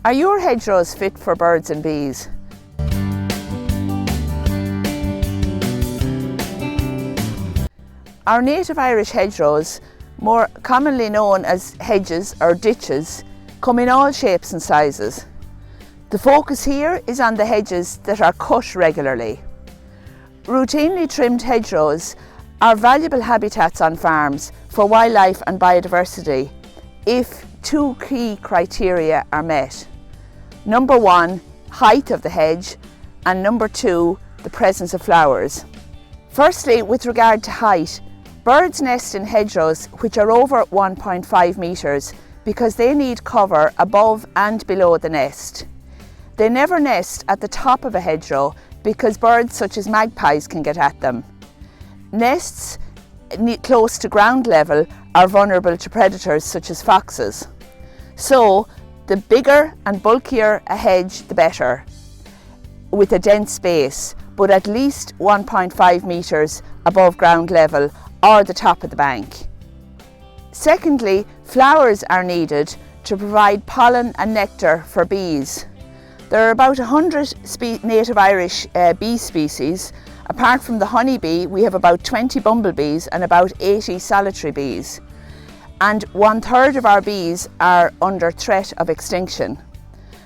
Are your hedgerows fit for birds and bees? Our native Irish hedgerows, more commonly known as hedges or ditches, come in all shapes and sizes. The focus here is on the hedges that are cut regularly. Routinely trimmed hedgerows are valuable habitats on farms for wildlife and biodiversity if two key criteria are met. Number one, height of the hedge, and number two, the presence of flowers. Firstly, with regard to height, birds nest in hedgerows which are over 1.5 metres because they need cover above and below the nest. They never nest at the top of a hedgerow because birds such as magpies can get at them. Nests close to ground level are vulnerable to predators such as foxes. So, the bigger and bulkier a hedge, the better, with a dense base, but at least 1.5 metres above ground level or the top of the bank. Secondly, flowers are needed to provide pollen and nectar for bees. There are about 100 native Irish bee species. Apart from the honeybee, we have about 20 bumblebees and about 80 solitary bees. And 1/3 of our bees are under threat of extinction.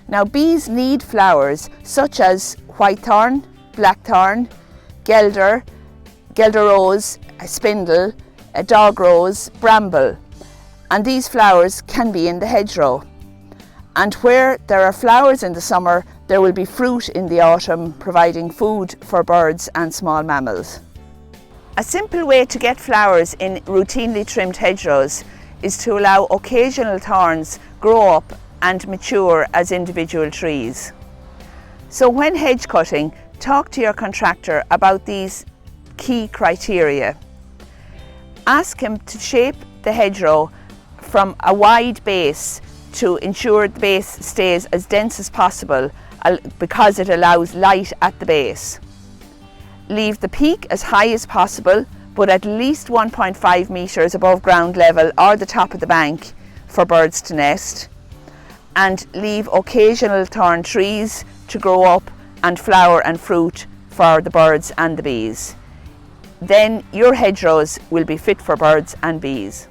Now, bees need flowers such as whitethorn, blackthorn, gelder, gelder rose, spindle, dog rose, bramble, and these flowers can be in the hedgerow. And where there are flowers in the summer, there will be fruit in the autumn, providing food for birds and small mammals. A simple way to get flowers in routinely trimmed hedgerows is to allow occasional thorns grow up and mature as individual trees. So when hedge cutting, talk to your contractor about these key criteria. Ask him to shape the hedgerow from a wide base to ensure the base stays as dense as possible because it allows light at the base. Leave the peak as high as possible, but at least 1.5 metres above ground level or the top of the bank for birds to nest. And leave occasional thorn trees to grow up and flower and fruit for the birds and the bees. Then your hedgerows will be fit for birds and bees.